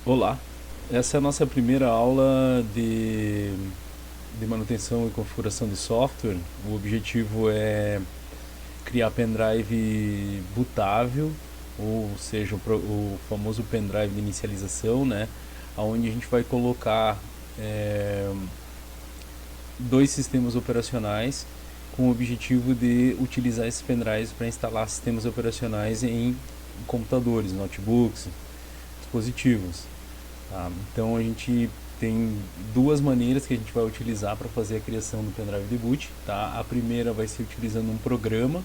Olá, essa é a nossa primeira aula de manutenção e configuração de software. O objetivo é criar pendrive bootável, ou seja, o famoso pendrive de inicialização, né? Onde a gente vai colocar é, dois sistemas operacionais com o objetivo de utilizar esses pendrives para instalar sistemas operacionais em computadores, notebooks, dispositivos. Tá? Então a gente tem duas maneiras que a gente vai utilizar para fazer a criação do pendrive de boot. Tá? A primeira vai ser utilizando um programa.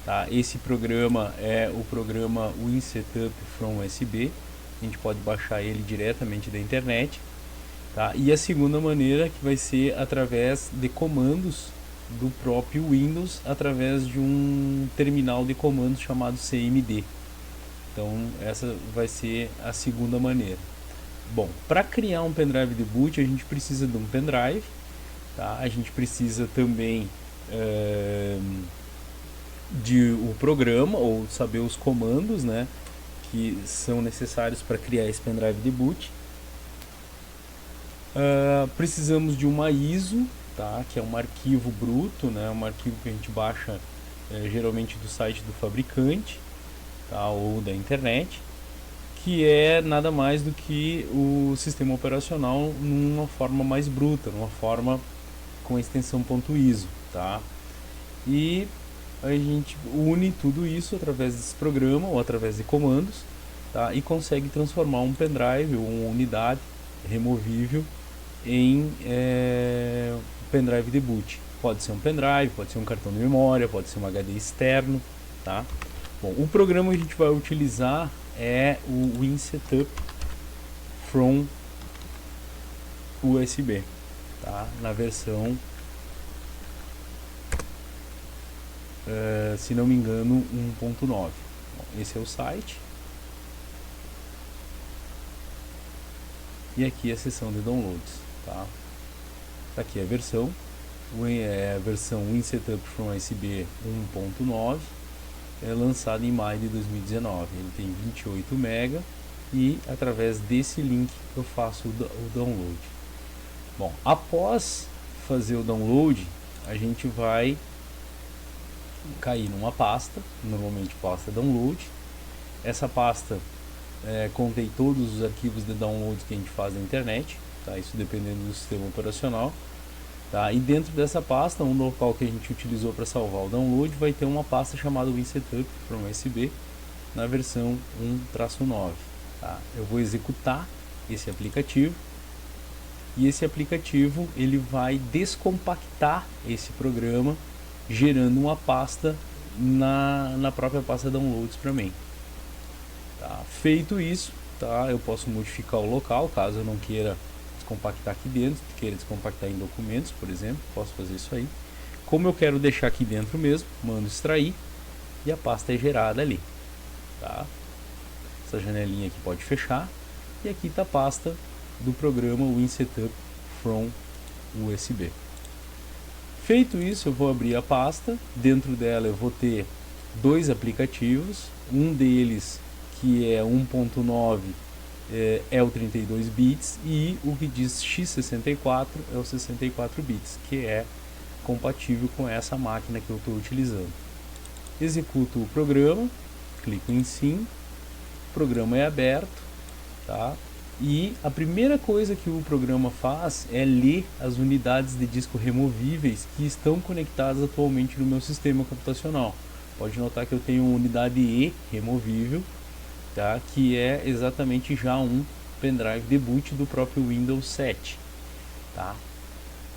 Tá? Esse programa é o programa WinSetup from USB. A gente pode baixar ele diretamente da internet. Tá? E a segunda maneira que vai ser através de comandos do próprio Windows, através de um terminal de comandos chamado CMD. Então essa vai ser a segunda maneira. Bom, para criar um pendrive de boot a gente precisa de um pendrive, tá? A gente precisa também de o programa ou saber os comandos, né, que são necessários para criar esse pendrive de boot. Precisamos de uma ISO, tá? Que é um arquivo bruto, né, um arquivo que a gente baixa geralmente do site do fabricante, tá? Ou da internet, que é nada mais do que o sistema operacional numa forma mais bruta, numa forma com a extensão .iso, tá? E a gente une tudo isso através desse programa ou através de comandos, tá? E consegue transformar um pendrive ou uma unidade removível em pendrive de boot. Pode ser um pendrive, pode ser um cartão de memória, pode ser um HD externo, tá? Bom, o programa que a gente vai utilizar é o WinSetup from USB, tá? Na versão, se não me engano, 1.9. Bom, esse é o site. E aqui a seção de downloads, tá? Aqui a versão WinSetup from USB 1.9, lançado em maio de 2019. Ele tem 28 MB e através desse link eu faço o download. Bom, após fazer o download, a gente vai cair numa pasta, normalmente pasta download. Essa pasta contém todos os arquivos de download que a gente faz na internet, tá? Isso dependendo do sistema operacional. Tá? E dentro dessa pasta, um local que a gente utilizou para salvar o download, vai ter uma pasta chamada WinSetup from USB na versão 1-9. Tá? Eu vou executar esse aplicativo e esse aplicativo ele vai descompactar esse programa, gerando uma pasta na própria pasta downloads para mim. Tá? Feito isso, tá? Eu posso modificar o local caso eu não queira descompactar aqui dentro, queira descompactar em documentos, por exemplo, posso fazer isso aí. Como eu quero deixar aqui dentro mesmo, mando extrair e a pasta é gerada ali, tá? Essa janelinha aqui pode fechar e aqui está a pasta do programa WinSetup from USB. Feito isso, eu vou abrir a pasta. Dentro dela eu vou ter dois aplicativos, um deles que é 1.9 é o 32 bits e o que diz x64 é o 64 bits, que é compatível com essa máquina que eu estou utilizando. Executo o programa, clico em sim, o programa é aberto, tá? E a primeira coisa que o programa faz é ler as unidades de disco removíveis que estão conectadas atualmente no meu sistema computacional. Pode notar que eu tenho uma unidade E removível, tá? Que é exatamente já um pendrive de boot do próprio Windows 7. Tá?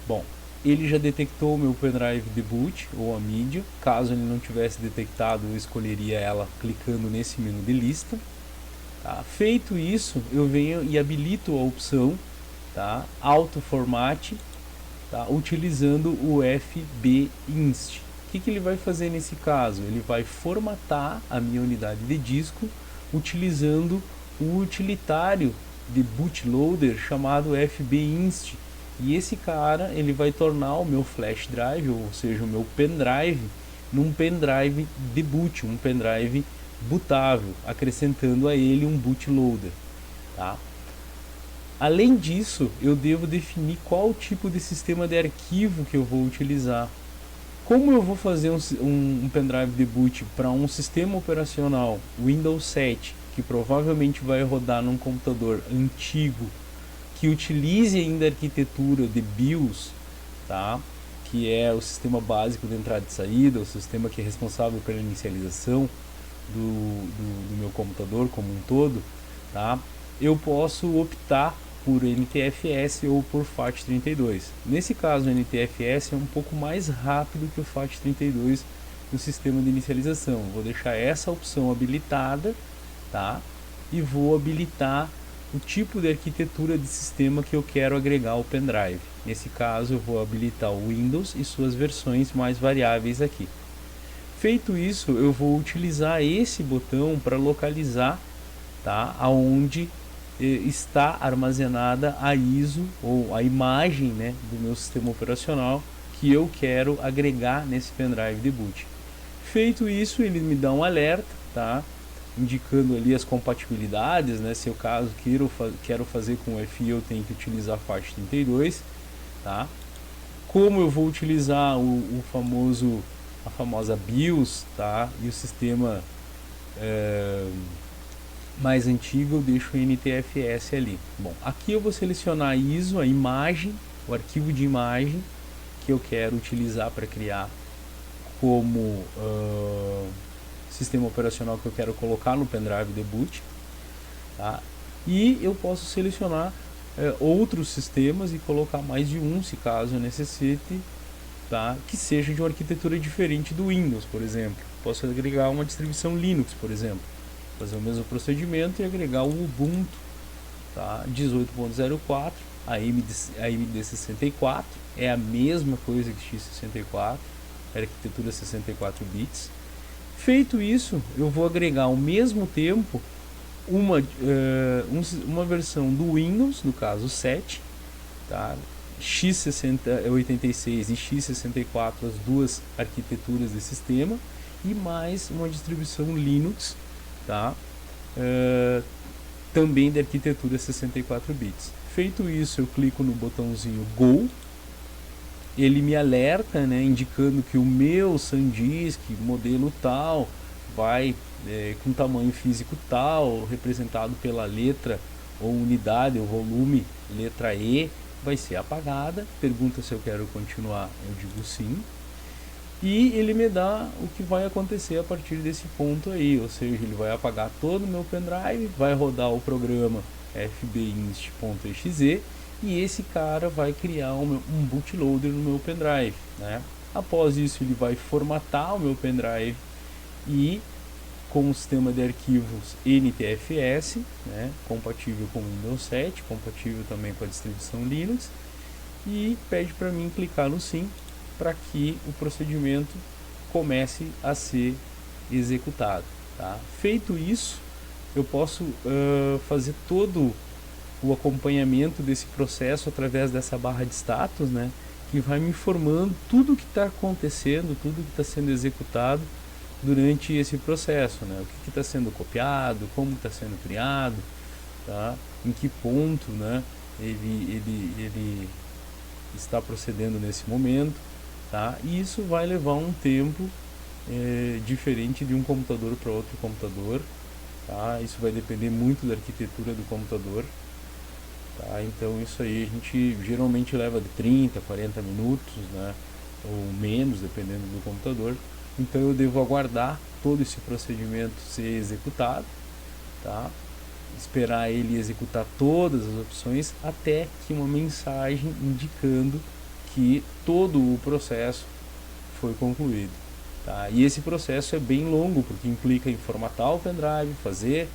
Bom, ele já detectou o meu pendrive de boot ou a mídia. Caso ele não tivesse detectado, eu escolheria ela clicando nesse menu de lista. Tá? Feito isso, eu venho e habilito a opção, tá? Auto Format, tá? Utilizando o FBinst. O que ele vai fazer nesse caso? Ele vai formatar a minha unidade de disco utilizando o utilitário de bootloader chamado FBinst. E esse cara ele vai tornar o meu flash drive, ou seja, o meu pendrive, num pendrive de boot, um pendrive bootável, acrescentando a ele um bootloader. Tá? Além disso, eu devo definir qual tipo de sistema de arquivo que eu vou utilizar. Como eu vou fazer um pendrive de boot para um sistema operacional Windows 7, que provavelmente vai rodar num computador antigo, que utilize ainda a arquitetura de BIOS, tá? Que é o sistema básico de entrada e saída, o sistema que é responsável pela inicialização do meu computador como um todo, tá? Eu posso optar por NTFS ou por FAT32. Nesse caso, o NTFS é um pouco mais rápido que o FAT32 no sistema de inicialização. Vou deixar essa opção habilitada, tá? E vou habilitar o tipo de arquitetura de sistema que eu quero agregar ao pendrive. Nesse caso, eu vou habilitar o Windows e suas versões mais variáveis aqui. Feito isso, eu vou utilizar esse botão para localizar, tá, aonde está armazenada a ISO ou a imagem, né, do meu sistema operacional que eu quero agregar nesse pendrive de boot. Feito isso, ele me dá um alerta, tá, indicando ali as compatibilidades, né, se eu caso quero fazer com o FI, eu tenho que utilizar FAT32, tá. Como eu vou utilizar a famosa BIOS, tá, e o sistema mais antigo, eu deixo o NTFS ali. Bom, aqui eu vou selecionar a ISO, a imagem, o arquivo de imagem que eu quero utilizar para criar como sistema operacional que eu quero colocar no pendrive de boot, tá? E eu posso selecionar outros sistemas e colocar mais de um, se caso eu necessite, tá? Que seja de uma arquitetura diferente do Windows, por exemplo. Posso agregar uma distribuição Linux, por exemplo, fazer o mesmo procedimento e agregar o Ubuntu, tá? 18.04, a AMD64 é a mesma coisa que x64, arquitetura 64 bits. Feito isso, eu vou agregar ao mesmo tempo uma versão do Windows, no caso 7, tá? x86 e x64, as duas arquiteturas de sistema, e mais uma distribuição Linux, tá? Também de arquitetura 64 bits. Feito isso, eu clico no botãozinho Go, ele me alerta, né, indicando que o meu SanDisk modelo tal vai com tamanho físico tal, representado pela letra ou unidade ou volume letra E, vai ser apagada. Pergunta se eu quero continuar, eu digo sim. E ele me dá o que vai acontecer a partir desse ponto aí, ou seja, ele vai apagar todo o meu pendrive, vai rodar o programa fbinst.exe e esse cara vai criar um bootloader no meu pendrive, né? Após isso, ele vai formatar o meu pendrive e com o sistema de arquivos NTFS, né, compatível com o Windows 7, compatível também com a distribuição Linux, e pede para mim clicar no sim para que o procedimento comece a ser executado, tá? Feito isso, eu posso fazer todo o acompanhamento desse processo através dessa barra de status, né, que vai me informando tudo o que está acontecendo, tudo que está sendo executado durante esse processo, né, o que está sendo copiado, como está sendo criado, tá, em que ponto, né, ele está procedendo nesse momento, tá, e isso vai levar um tempo diferente de um computador para outro computador, tá, isso vai depender muito da arquitetura do computador. Tá, então isso aí a gente geralmente leva de 30 a 40 minutos, né, ou menos, dependendo do computador. Então eu devo aguardar todo esse procedimento ser executado, tá, esperar ele executar todas as opções até que uma mensagem indicando que todo o processo foi concluído. Tá? E esse processo é bem longo, porque implica em formatar o pendrive, fazer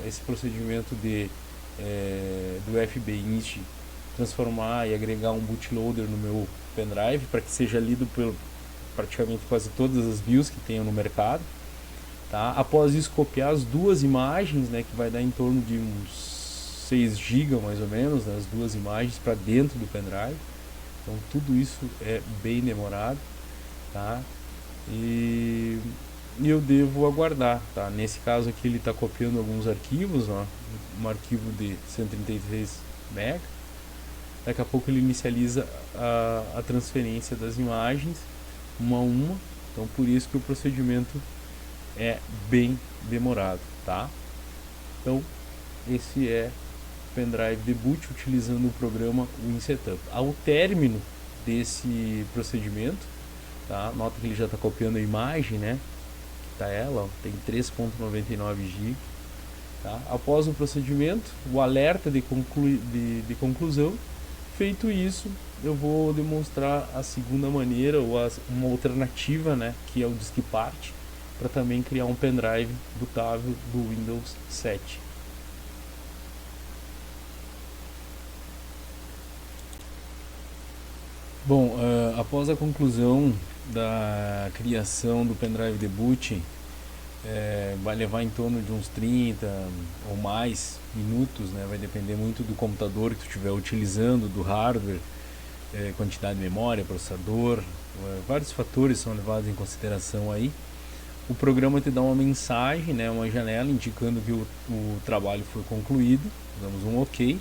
esse procedimento do FBINST, transformar e agregar um bootloader no meu pendrive para que seja lido por praticamente quase todas as BIOS que tenham no mercado. Tá? Após isso, copiar as duas imagens, né, que vai dar em torno de uns 6 GB mais ou menos, né, as duas imagens para dentro do pendrive. Então tudo isso é bem demorado. Tá? E e eu devo aguardar, tá? Nesse caso aqui ele está copiando alguns arquivos, ó, um arquivo de 133 MB. Daqui a pouco ele inicializa a transferência das imagens uma a uma, então por isso que o procedimento é bem demorado, tá? Então esse é o pendrive deboot utilizando o programa WinSetup. Ao término desse procedimento, tá? Nota que ele já está copiando a imagem, né? Tá ela, ó, tem 3.99 GB. Tá? Após o procedimento, o alerta de conclusão. Feito isso, eu vou demonstrar a segunda maneira, ou uma alternativa, né, que é o Disk Part, para também criar um pendrive bootável do Windows 7. Bom, após a conclusão da criação do pendrive deboot, vai levar em torno de uns 30 ou mais minutos, né? Vai depender muito do computador que tu estiver utilizando, do hardware, quantidade de memória, processador, vários fatores são levados em consideração aí. O programa te dá uma mensagem, né, uma janela indicando que o trabalho foi concluído, damos um OK.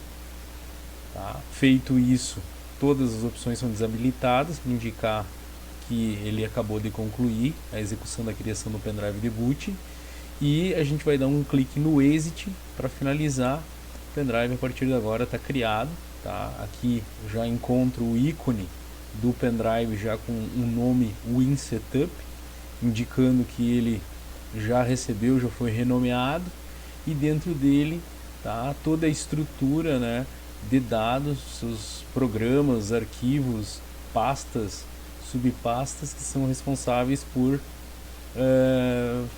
Tá? Feito isso, todas as opções são desabilitadas para indicar que ele acabou de concluir a execução da criação do pendrive deboot, e a gente vai dar um clique no Exit para finalizar. O pendrive a partir de agora está criado, tá? Aqui já encontro o ícone do pendrive já com o nome WinSetup, indicando que ele já recebeu, já foi renomeado, e dentro dele tá toda a estrutura, né, de dados, seus programas, arquivos, pastas, subpastas que são responsáveis por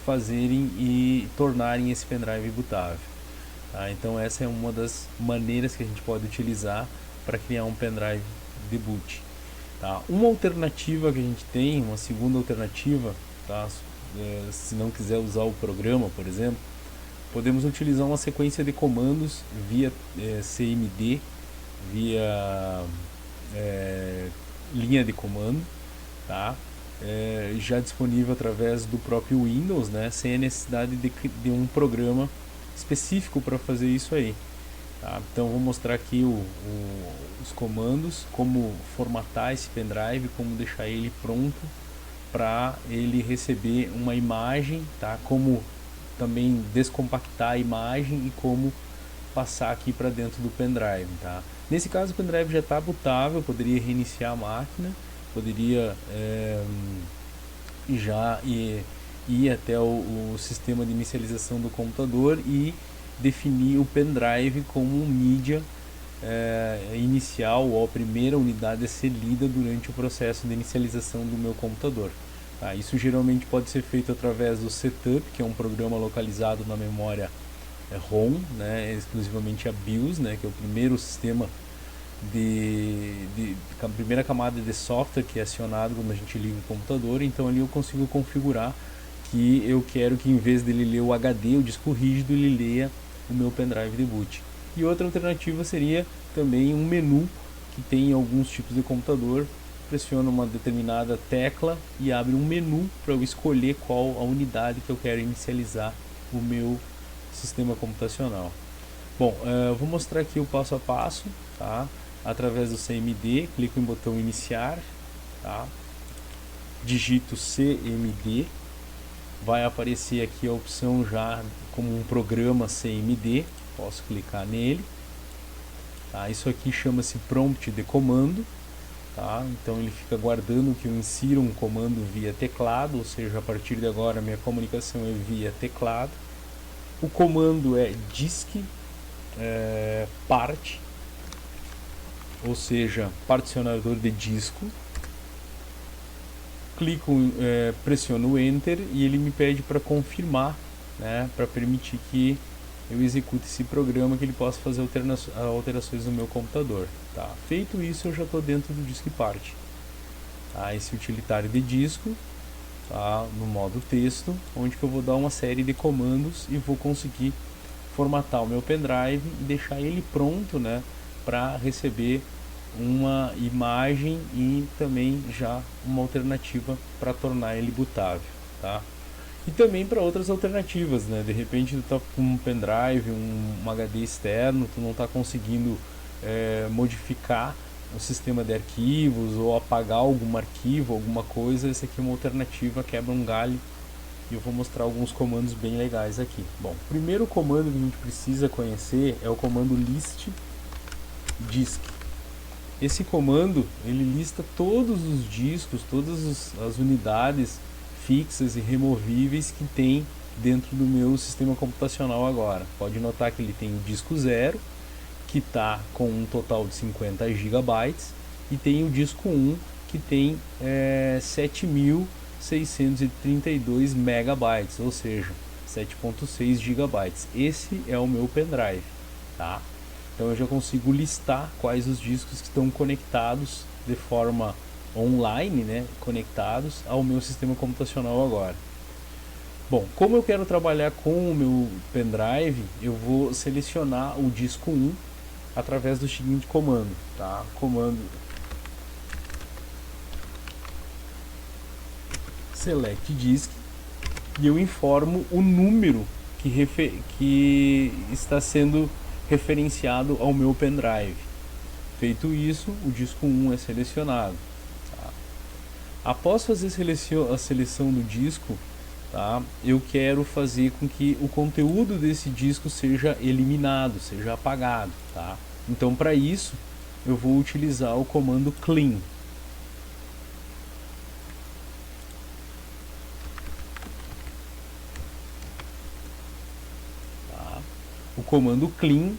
fazerem e tornarem esse pendrive bootável. Tá? Então essa é uma das maneiras que a gente pode utilizar para criar um pendrive deboot. Tá? Uma alternativa que a gente tem, uma segunda alternativa, tá? Se não quiser usar o programa, por exemplo, podemos utilizar uma sequência de comandos via CMD, via linha de comando, tá? Já disponível através do próprio Windows, né? Sem a necessidade de um programa específico para fazer isso aí. Tá? Então vou mostrar aqui os comandos, como formatar esse pendrive, como deixar ele pronto para ele receber uma imagem, tá? Como também descompactar a imagem e como passar aqui para dentro do pendrive. Tá? Nesse caso o pendrive já está bootável, poderia reiniciar a máquina, poderia já ir até o sistema de inicialização do computador e definir o pendrive como mídia inicial ou a primeira unidade a ser lida durante o processo de inicialização do meu computador. Tá? Isso geralmente pode ser feito através do Setup, que é um programa localizado na memória ROM, né, exclusivamente a BIOS, né, que é o primeiro sistema a primeira camada de software que é acionado quando a gente liga o computador. Então ali eu consigo configurar que eu quero que, em vez dele ler o HD, o disco rígido, ele leia o meu pendrive deboot. E outra alternativa seria também um menu que tem em alguns tipos de computador. Pressiono uma determinada tecla e abre um menu para eu escolher qual a unidade que eu quero inicializar o meu sistema computacional. Bom, vou mostrar aqui o passo a passo, tá? Através do CMD, clico em botão iniciar, tá? Digito CMD, vai aparecer aqui a opção já como um programa CMD, posso clicar nele, tá? Isso aqui chama-se prompt de comando, tá? Então ele fica guardando que eu insira um comando via teclado, ou seja, a partir de agora minha comunicação é via teclado. O comando é disk part, ou seja, particionador de disco. Clico, pressiono o Enter e ele me pede para confirmar, né, para permitir que eu execute esse programa, que ele possa fazer alterações no meu computador. Tá? Feito isso, eu já estou dentro do Disk Part. Tá? Esse utilitário de disco, tá? No modo texto, onde que eu vou dar uma série de comandos e vou conseguir formatar o meu pendrive e deixar ele pronto, né, para receber uma imagem e também já uma alternativa para tornar ele bootável. Tá? E também para outras alternativas, né? De repente tu tá com um pendrive, um HD externo, tu não está conseguindo modificar o sistema de arquivos ou apagar algum arquivo, alguma coisa. Essa aqui é uma alternativa, quebra um galho, e eu vou mostrar alguns comandos bem legais aqui. Bom, o primeiro comando que a gente precisa conhecer é o comando list disk. Esse comando ele lista todos os discos, todas as unidades fixas e removíveis que tem dentro do meu sistema computacional agora. Pode notar que ele tem o disco 0, que está com um total de 50 GB, e tem o disco 1, que tem 7.632 MB, ou seja, 7.6 GB. Esse é o meu pendrive, tá? Então eu já consigo listar quais os discos que estão conectados de forma online, né, conectados ao meu sistema computacional agora. Bom, como eu quero trabalhar com o meu pendrive, eu vou selecionar o disco 1 através do seguinte comando, tá? Comando select disk, e eu informo o número que está sendo referenciado ao meu pendrive. Feito isso, o disco 1 é selecionado. Tá? Após fazer a seleção do disco, tá, eu quero fazer com que o conteúdo desse disco seja eliminado, seja apagado. Tá? Então, para isso, eu vou utilizar o comando clean. O comando clean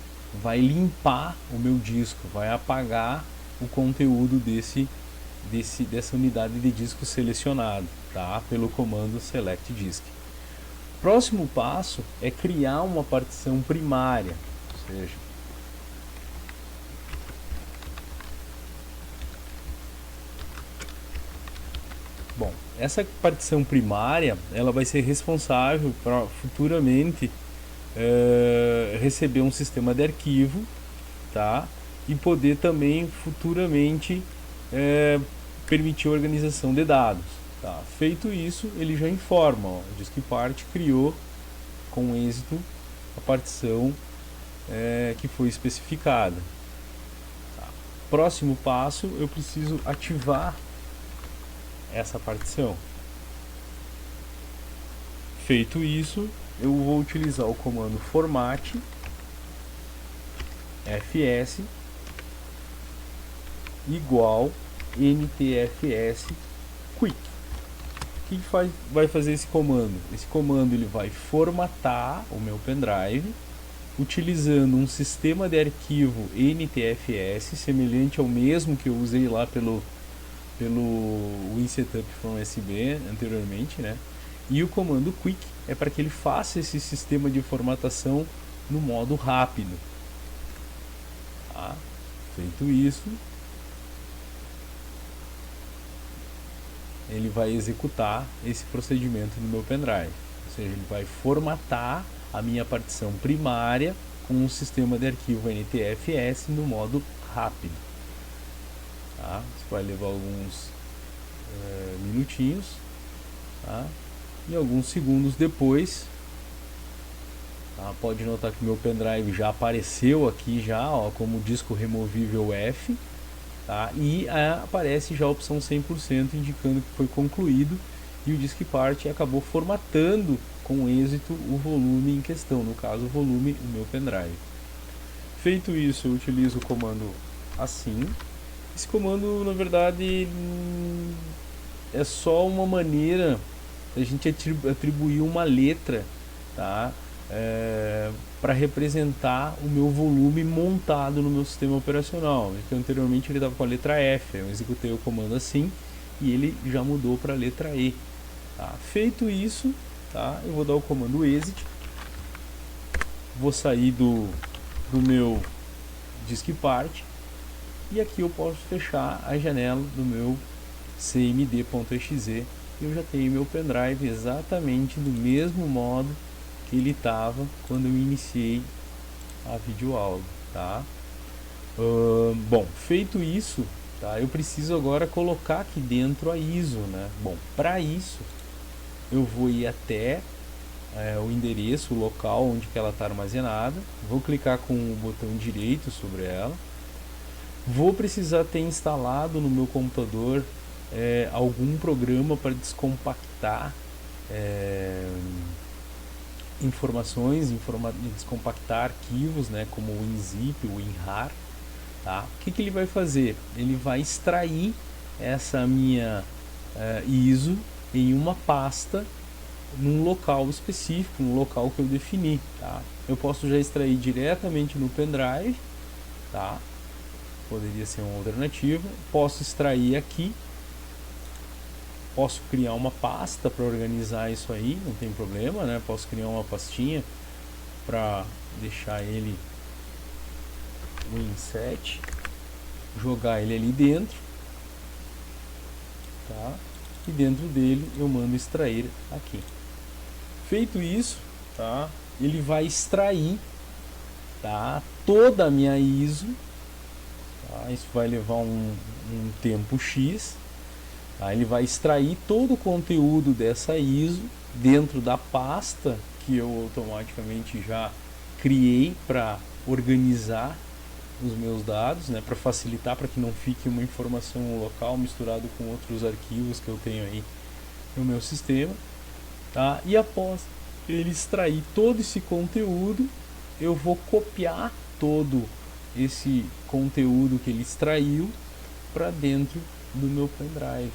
vai limpar o meu disco, vai apagar o conteúdo dessa unidade de disco selecionado, tá? Pelo comando select disk. Próximo passo é criar uma partição primária, ou seja, bom, essa partição primária ela vai ser responsável para futuramente receber um sistema de arquivo, tá? E poder também futuramente permitir a organização de dados. Tá? Feito isso, ele já informa, ó, o DiskPart criou com êxito a partição que foi especificada. Tá? Próximo passo, eu preciso ativar essa partição. Feito isso, eu vou utilizar o comando format fs igual ntfs quick. O que vai fazer esse comando? Esse comando ele vai formatar o meu pendrive utilizando um sistema de arquivo NTFS semelhante ao mesmo que eu usei lá pelo WinSetup from USB anteriormente, né? E o comando quick é para que ele faça esse sistema de formatação no modo rápido. Tá? Feito isso, ele vai executar esse procedimento no meu pendrive. Ou seja, ele vai formatar a minha partição primária com um sistema de arquivo NTFS no modo rápido. Tá? Isso vai levar alguns minutinhos. Tá? E alguns segundos depois, tá? Pode notar que meu pendrive já apareceu aqui já, ó, como disco removível F, tá? E aparece já a opção 100% indicando que foi concluído, e o DiskPart acabou formatando com êxito o volume em questão, no caso o volume do meu pendrive. Feito isso, eu utilizo o comando assim. Esse comando na verdade é só uma maneira a gente atribuir uma letra, tá? Para representar o meu volume montado no meu sistema operacional. Então, anteriormente ele estava com a letra F, eu executei o comando assim e ele já mudou para a letra E. Tá? Feito isso, tá? Eu vou dar o comando exit, vou sair do meu DiskPart e aqui eu posso fechar a janela do meu cmd.exe. Eu já tenho meu pendrive exatamente do mesmo modo que ele estava quando eu iniciei a videoaula, tá? Bom, feito isso, tá? Eu preciso agora colocar aqui dentro a ISO, né? Bom, para isso eu vou ir até o endereço, o local onde que ela está armazenada, vou clicar com o botão direito sobre ela, vou precisar ter instalado no meu computador algum programa para descompactar informações, descompactar arquivos, né, como o WinZip, o WinRAR, tá? O que ele vai fazer? Ele vai extrair essa minha ISO em uma pasta num local específico, num local que eu defini, tá? Eu posso já extrair diretamente no pendrive, tá? Poderia ser uma alternativa. Posso extrair aqui, posso criar uma pasta para organizar isso aí, não tem problema, né? Posso criar uma pastinha para deixar ele Win7, jogar ele ali dentro, tá? E dentro dele eu mando extrair aqui. Feito isso, tá? Ele vai extrair, tá? Toda a minha ISO, tá? Isso vai levar um tempo X. Tá? Ele vai extrair todo o conteúdo dessa ISO dentro da pasta que eu automaticamente já criei para organizar os meus dados, né? Para facilitar, para que não fique uma informação local misturado com outros arquivos que eu tenho aí no meu sistema. Tá? E após ele extrair todo esse conteúdo, eu vou copiar todo esse conteúdo que ele extraiu para dentro do meu pendrive.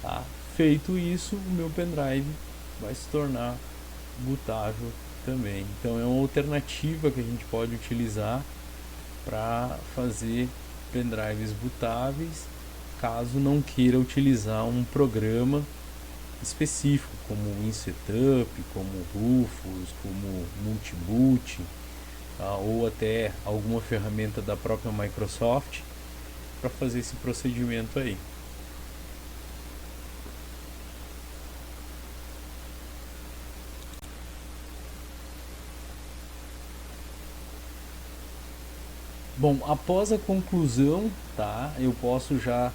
Tá? Feito isso, o meu pendrive vai se tornar bootável também. Então é uma alternativa que a gente pode utilizar para fazer pendrives bootáveis, caso não queira utilizar um programa específico, como o WinSetup, como o Rufus, como o Multiboot, tá? Ou até alguma ferramenta da própria Microsoft para fazer esse procedimento aí. Bom, após a conclusão, tá? Eu posso já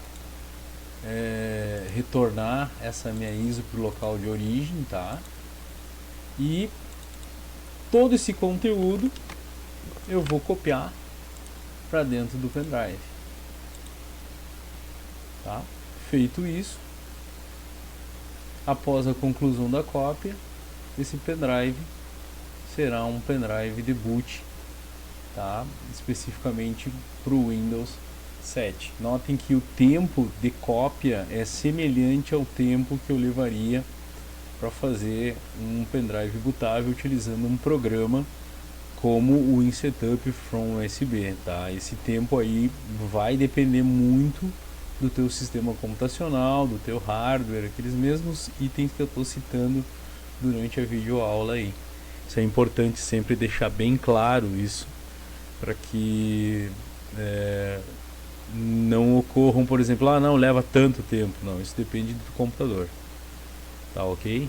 retornar essa minha ISO para o local de origem, tá? E todo esse conteúdo eu vou copiar para dentro do pendrive, tá? Feito isso, após a conclusão da cópia, esse pendrive será um pendrive de boot, tá? Especificamente para o Windows 7. Notem que o tempo de cópia é semelhante ao tempo que eu levaria para fazer um pendrive bootável utilizando um programa como o WinSetup from USB, tá? Esse tempo aí vai depender muito do teu sistema computacional, do teu hardware, aqueles mesmos itens que eu estou citando durante a videoaula aí. Isso é importante sempre deixar bem claro isso, para que não ocorram, por exemplo, não leva tanto tempo. Não, isso depende do computador, tá ok?